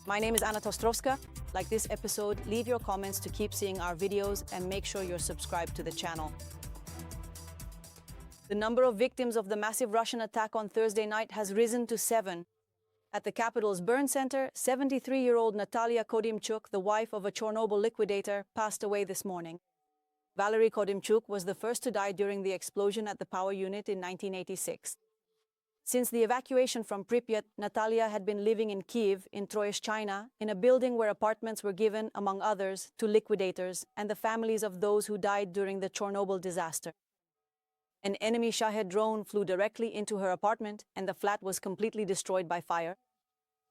My name is Anna Tostrovska. Like this episode, leave your comments to keep seeing our videos and make sure you're subscribed to the channel. The number of victims of the massive Russian attack on Thursday night has risen to 7. At the capital's burn center, 73-year-old Natalia Kodymchuk, the wife of a Chernobyl liquidator, passed away this morning. Valery Kodymchuk was the first to die during the explosion at the power unit in 1986. Since the evacuation from Pripyat, Natalia had been living in Kyiv, in Troyeshchina, in a building where apartments were given, among others, to liquidators and the families of those who died during the Chernobyl disaster. An enemy Shahed drone flew directly into her apartment, and the flat was completely destroyed by fire.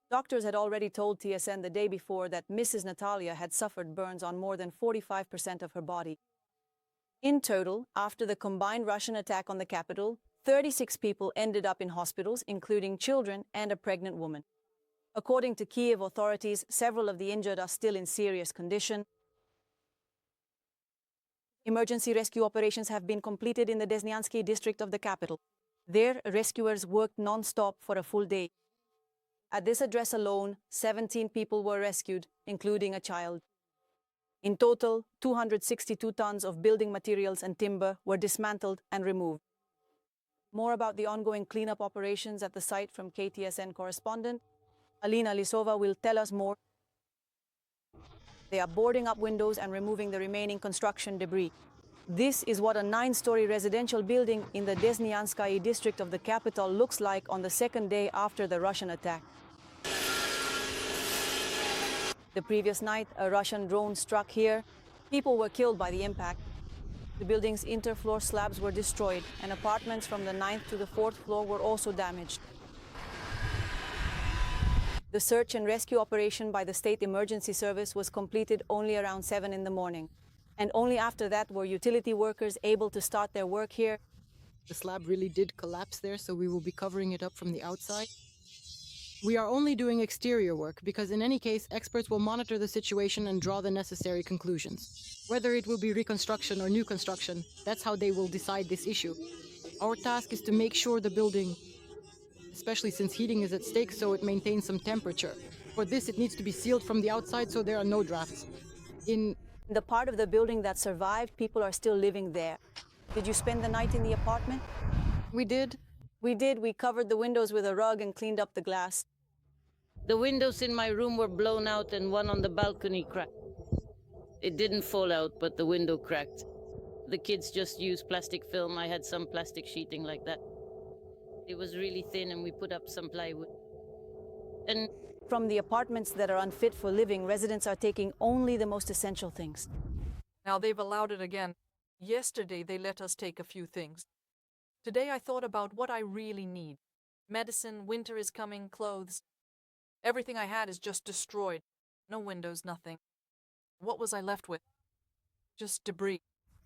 Doctors had already told TSN the day before that Mrs. Natalia had suffered burns on more than 45% of her body. In total, after the combined Russian attack on the capital, 36 people ended up in hospitals, including children and a pregnant woman. According to Kyiv authorities, several of the injured are still in serious condition. Emergency rescue operations have been completed in the Desnianskyi district of the capital. There, rescuers worked non-stop for a full day. At this address alone, 17 people were rescued, including a child. In total, 262 tons of building materials and timber were dismantled and removed. More about the ongoing cleanup operations at the site from KTSN correspondent Alina Lisova will tell us more. They are boarding up windows and removing the remaining construction debris. This is what a 9-story residential building in the Desnianskyi district of the capital looks like on the second day after the Russian attack. The previous night, a Russian drone struck here. People were killed by the impact. The building's interfloor slabs were destroyed, and apartments from the 9th to the 4th floor were also damaged. The search and rescue operation by the State Emergency Service was completed only around 7 in the morning. And only after that were utility workers able to start their work here. The slab really did collapse there, so we will be covering it up from the outside. We are only doing exterior work because in any case, experts will monitor the situation and draw the necessary conclusions. Whether it will be reconstruction or new construction, that's how they will decide this issue. Our task is to make sure the building, especially since heating is at stake, so it maintains some temperature. For this, it needs to be sealed from the outside so there are no drafts. In the part of the building that survived, people are still living there. Did you spend the night in the apartment? We did. We covered the windows with a rug and cleaned up the glass. The windows in my room were blown out and one on the balcony cracked. It didn't fall out, but the window cracked. The kids just used plastic film. I had some plastic sheeting like that. It was really thin and we put up some plywood. And from the apartments that are unfit for living, residents are taking only the most essential things. Now they've allowed it again. Yesterday they let us take a few things. Today I thought about what I really need. Medicine, winter is coming, clothes. Everything I had is just destroyed. No windows, nothing. What was I left with? Just debris.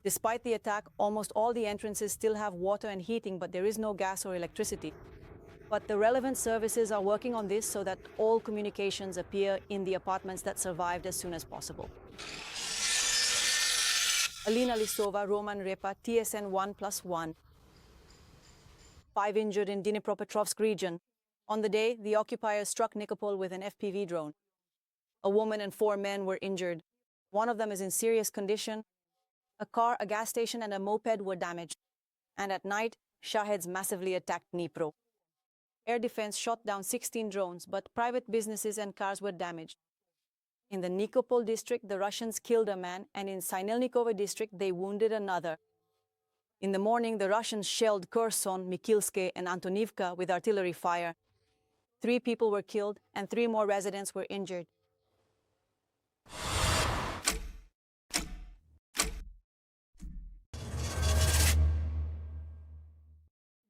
Despite the attack, almost all the entrances still have water and heating, but there is no gas or electricity. But the relevant services are working on this so that all communications appear in the apartments that survived as soon as possible. Alina Lisova, Roman Repa, TSN 1+1. 5 injured in Dnipropetrovsk region. On the day, the occupiers struck Nikopol with an FPV drone. A woman and 4 men were injured. One of them is in serious condition. A car, a gas station, and a moped were damaged. And at night, Shaheds massively attacked Dnipro. Air defense shot down 16 drones, but private businesses and cars were damaged. In the Nikopol district, the Russians killed a man, and in Sinelnikovo district, they wounded another. In the morning, the Russians shelled Kherson, Mikilske, and Antonivka with artillery fire. 3 people were killed, and 3 more residents were injured.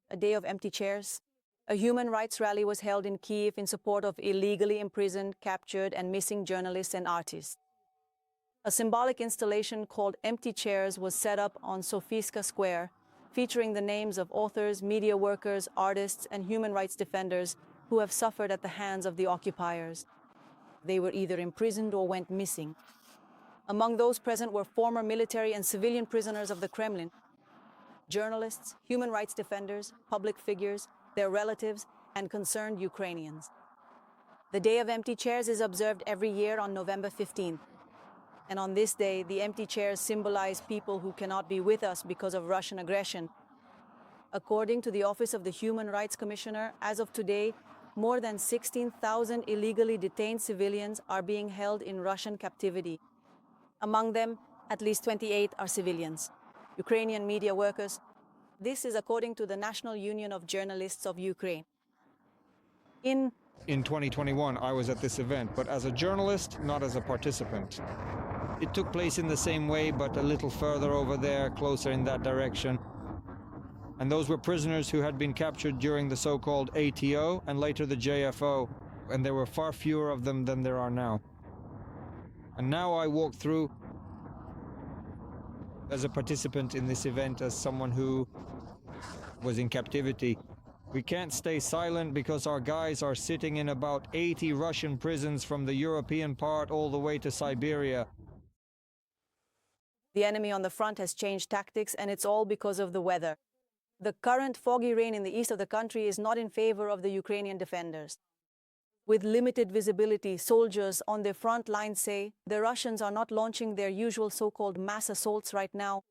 A day of empty chairs. A human rights rally was held in Kyiv in support of illegally imprisoned, captured, and missing journalists and artists. A symbolic installation called Empty Chairs was set up on Sofiyska Square, featuring the names of authors, media workers, artists, and human rights defenders who have suffered at the hands of the occupiers. They were either imprisoned or went missing. Among those present were former military and civilian prisoners of the Kremlin, journalists, human rights defenders, public figures, their relatives, and concerned Ukrainians. The Day of Empty Chairs is observed every year on November 15th. And on this day, the empty chairs symbolize people who cannot be with us because of Russian aggression. According to the Office of the Human Rights Commissioner, as of today, more than 16,000 illegally detained civilians are being held in Russian captivity. Among them, at least 28 are civilians, Ukrainian media workers. This is according to the National Union of Journalists of Ukraine. In 2021, I was at this event, but as a journalist, not as a participant. It took place in the same way, but a little further over there, closer in that direction. And those were prisoners who had been captured during the so-called ATO and later the JFO, and there were far fewer of them than there are now. And now I walk through as a participant in this event, as someone who was in captivity. We can't stay silent because our guys are sitting in about 80 Russian prisons from the European part all the way to Siberia. the enemy on the front has changed tactics, and it's all because of the weather. The current foggy rain in the east of the country is not in favor of the Ukrainian defenders. With limited visibility, soldiers on the front line say the Russians are not launching their usual so-called mass assaults right now.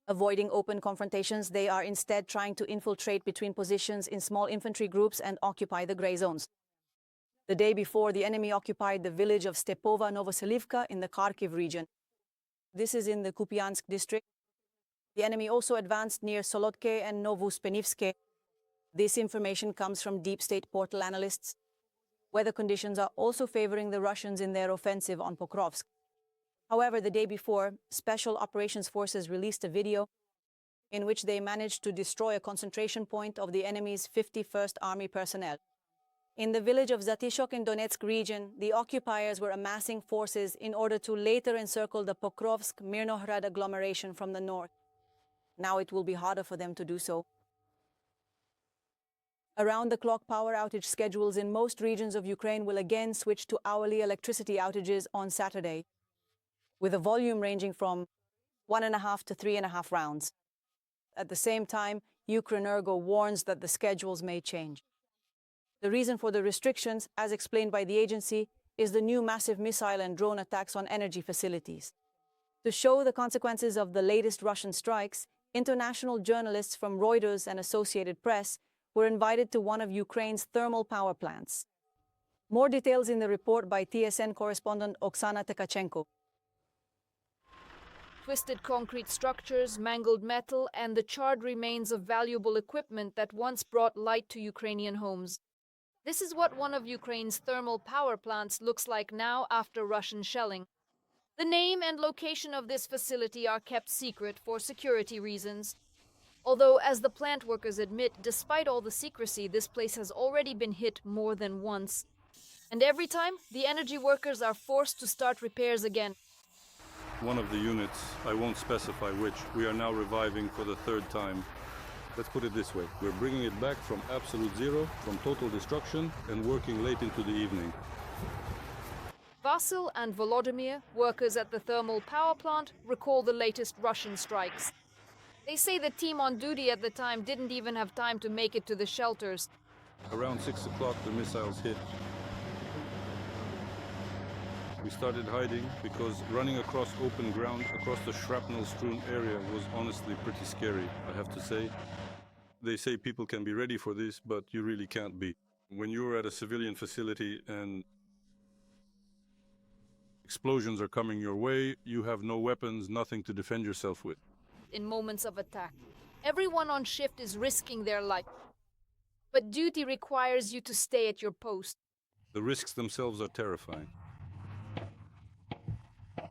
Avoiding open confrontations, they are instead trying to infiltrate between positions in small infantry groups and occupy the gray zones. The day before, the enemy occupied the village of Stepova Novoselivka in the Kharkiv region. This is in the Kupiansk district. The enemy also advanced near Solotke and Novospenivske. This information comes from deep state portal analysts. Weather conditions are also favoring the Russians in their offensive on Pokrovsk. However, the day before, Special Operations Forces released a video in which they managed to destroy a concentration point of the enemy's 51st Army personnel. In the village of Zatishok in Donetsk region, the occupiers were amassing forces in order to later encircle the Pokrovsk-Mirnohrad agglomeration from the north. Now it will be harder for them to do so. Around-the-clock power outage schedules in most regions of Ukraine will again switch to hourly electricity outages on Saturday, with a volume ranging from 1.5 to 3.5 rounds. At the same time, Ukrenergo warns that the schedules may change. The reason for the restrictions, as explained by the agency, is the new massive missile and drone attacks on energy facilities. To show the consequences of the latest Russian strikes, international journalists from Reuters and Associated Press were invited to one of Ukraine's thermal power plants. More details in the report by TSN correspondent Oksana Tkachenko. Twisted concrete structures, mangled metal, and the charred remains of valuable equipment that once brought light to Ukrainian homes. This is what one of Ukraine's thermal power plants looks like now after Russian shelling. The name and location of this facility are kept secret for security reasons. Although, as the plant workers admit, despite all the secrecy, this place has already been hit more than once. And every time, the energy workers are forced to start repairs again. One of the units, I won't specify which, we are now reviving for the third time. Let's put it this way, we're bringing it back from absolute zero, from total destruction, and working late into the evening. Vasil and Volodymyr, workers at the thermal power plant, recall the latest Russian strikes. They say the team on duty at the time didn't even have time to make it to the shelters. Around 6 o'clock the missiles hit. We started hiding because running across open ground, across the shrapnel-strewn area was honestly pretty scary, I have to say. They say people can be ready for this, but you really can't be. When you're at a civilian facility and explosions are coming your way, you have no weapons, nothing to defend yourself with. In moments of attack, everyone on shift is risking their life. But duty requires you to stay at your post. The risks themselves are terrifying.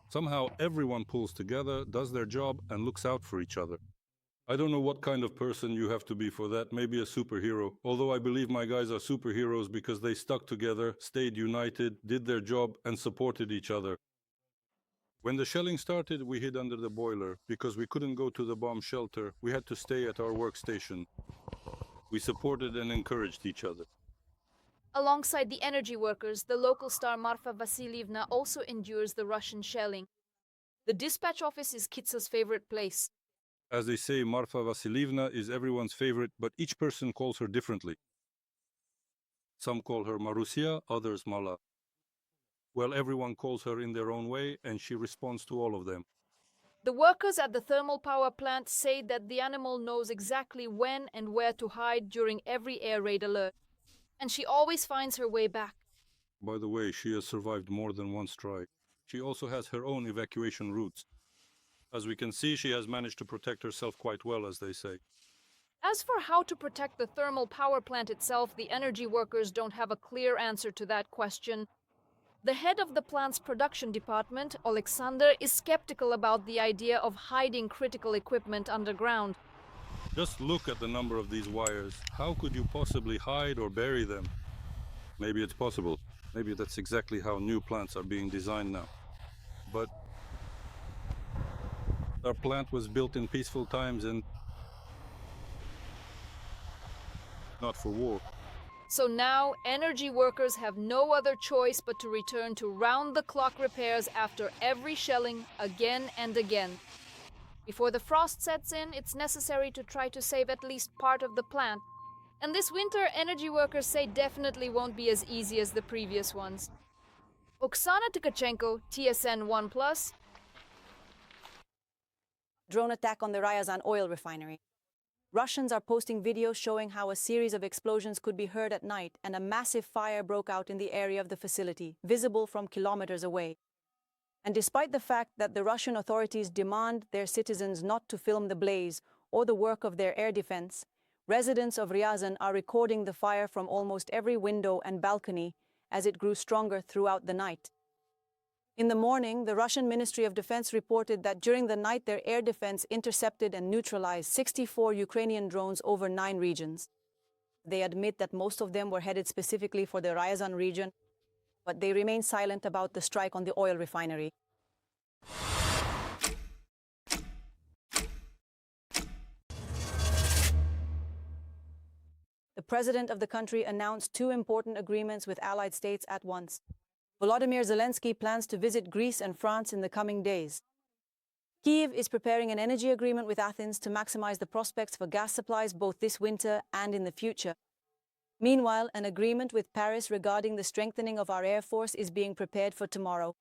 Somehow everyone pulls together, does their job, and looks out for each other. I don't know what kind of person you have to be for that, maybe a superhero. Although I believe my guys are superheroes because they stuck together, stayed united, did their job, and supported each other. When the shelling started, we hid under the boiler. Because we couldn't go to the bomb shelter, we had to stay at our workstation. We supported and encouraged each other. Alongside the energy workers, the local star Marfa Vasilievna also endures the Russian shelling. The dispatch office is Kitsa's favorite place. As they say, Marfa Vasilievna is everyone's favorite, but each person calls her differently. Some call her Marusia, others Mala. Well, everyone calls her in their own way, and she responds to all of them. The workers at the thermal power plant say that the animal knows exactly when and where to hide during every air raid alert, and she always finds her way back. By the way, she has survived more than one strike. She also has her own evacuation routes. As we can see, she has managed to protect herself quite well, as they say. As for how to protect the thermal power plant itself, the energy workers don't have a clear answer to that question. The head of the plant's production department, Alexander, is skeptical about the idea of hiding critical equipment underground. Just look at the number of these wires. How could you possibly hide or bury them? Maybe it's possible. Maybe that's exactly how new plants are being designed now. But our plant was built in peaceful times and not for war. So now, energy workers have no other choice but to return to round-the-clock repairs after every shelling again and again. Before the frost sets in, it's necessary to try to save at least part of the plant. And this winter, energy workers say definitely won't be as easy as the previous ones. Oksana Tkachenko, TSN 1+. Drone attack on the Ryazan oil refinery. Russians are posting videos showing how a series of explosions could be heard at night and a massive fire broke out in the area of the facility, visible from kilometers away. And despite the fact that the Russian authorities demand their citizens not to film the blaze or the work of their air defense, residents of Ryazan are recording the fire from almost every window and balcony as it grew stronger throughout the night. In the morning, the Russian Ministry of Defense reported that during the night their air defense intercepted and neutralized 64 Ukrainian drones over 9 regions. They admit that most of them were headed specifically for the Ryazan region, but they remain silent about the strike on the oil refinery. The president of the country announced 2 important agreements with allied states at once. Volodymyr Zelensky plans to visit Greece and France in the coming days. Kyiv is preparing an energy agreement with Athens to maximize the prospects for gas supplies both this winter and in the future. Meanwhile, an agreement with Paris regarding the strengthening of our air force is being prepared for tomorrow.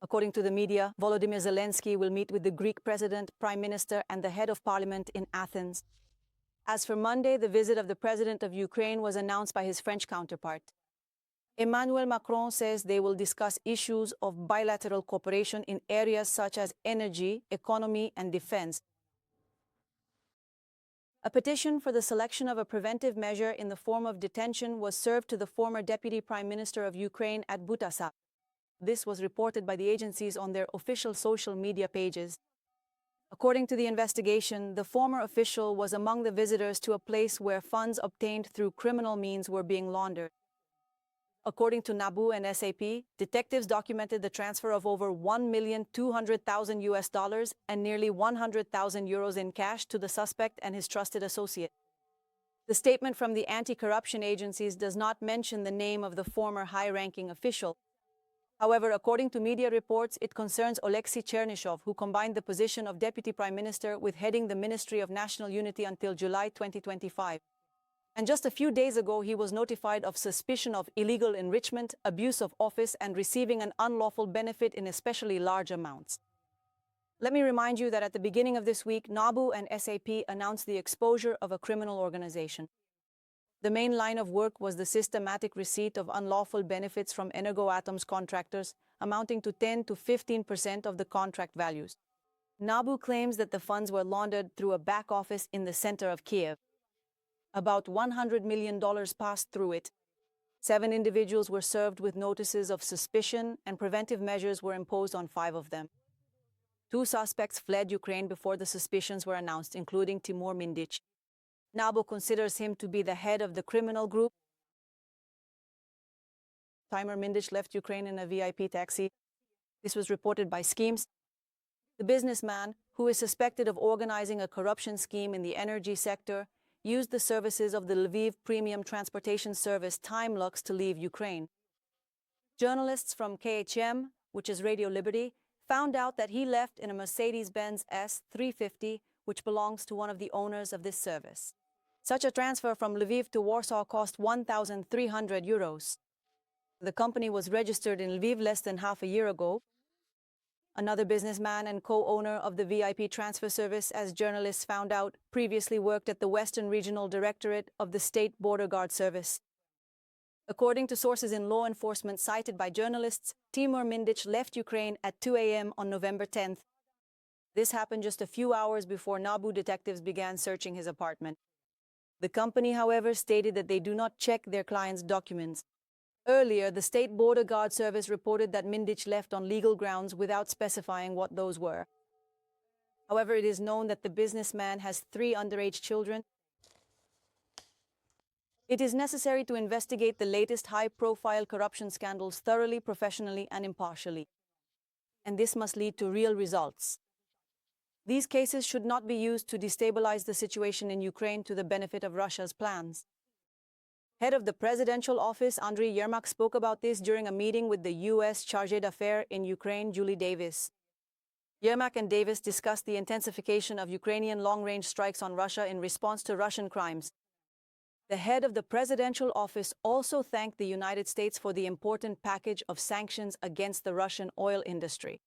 According to the media, Volodymyr Zelensky will meet with the Greek president, prime minister, and the head of parliament in Athens. As for Monday, the visit of the president of Ukraine was announced by his French counterpart. Emmanuel Macron says they will discuss issues of bilateral cooperation in areas such as energy, economy, and defense. A petition for the selection of a preventive measure in the form of detention was served to the former Deputy Prime Minister of Ukraine at Butasa. This was reported by the agencies on their official social media pages. According to the investigation, the former official was among the visitors to a place where funds obtained through criminal means were being laundered. According to NABU and SAP, detectives documented the transfer of over $1,200,000 and nearly 100,000 euros in cash to the suspect and his trusted associate. The statement from the anti-corruption agencies does not mention the name of the former high-ranking official. However, according to media reports, it concerns Oleksiy Chernyshov, who combined the position of Deputy Prime Minister with heading the Ministry of National Unity until July 2025. And just a few days ago, he was notified of suspicion of illegal enrichment, abuse of office, and receiving an unlawful benefit in especially large amounts. Let me remind you that at the beginning of this week, NABU and SAP announced the exposure of a criminal organization. The main line of work was the systematic receipt of unlawful benefits from Energoatom's contractors, amounting to 10 to 15% of the contract values. NABU claims that the funds were laundered through a back office in the center of Kyiv. About $100 million passed through it. 7 individuals were served with notices of suspicion, and preventive measures were imposed on 5 of them. 2 suspects fled Ukraine before the suspicions were announced, including Timur Mindich. NABU considers him to be the head of the criminal group. Timur Mindich left Ukraine in a VIP taxi. This was reported by Schemes. The businessman, who is suspected of organizing a corruption scheme in the energy sector, used the services of the Lviv premium transportation service Timelux to leave Ukraine. Journalists from KHM, which is Radio Liberty, found out that he left in a Mercedes-Benz S350, which belongs to one of the owners of this service. Such a transfer from Lviv to Warsaw cost 1,300 euros. The company was registered in Lviv less than half a year ago. Another businessman and co-owner of the VIP transfer service, as journalists found out, previously worked at the Western Regional Directorate of the State Border Guard Service. According to sources in law enforcement cited by journalists, Timur Mindich left Ukraine at 2 a.m. on November 10th. This happened just a few hours before NABU detectives began searching his apartment. The company, however, stated that they do not check their clients' documents. Earlier, the State Border Guard Service reported that Mindich left on legal grounds without specifying what those were. However, it is known that the businessman has 3 underage children. It is necessary to investigate the latest high-profile corruption scandals thoroughly, professionally, and impartially. And this must lead to real results. These cases should not be used to destabilize the situation in Ukraine to the benefit of Russia's plans. Head of the presidential office, Andriy Yermak, spoke about this during a meeting with the U.S. Chargé d'Affaires in Ukraine, Julie Davis. Yermak and Davis discussed the intensification of Ukrainian long-range strikes on Russia in response to Russian crimes. The head of the presidential office also thanked the United States for the important package of sanctions against the Russian oil industry.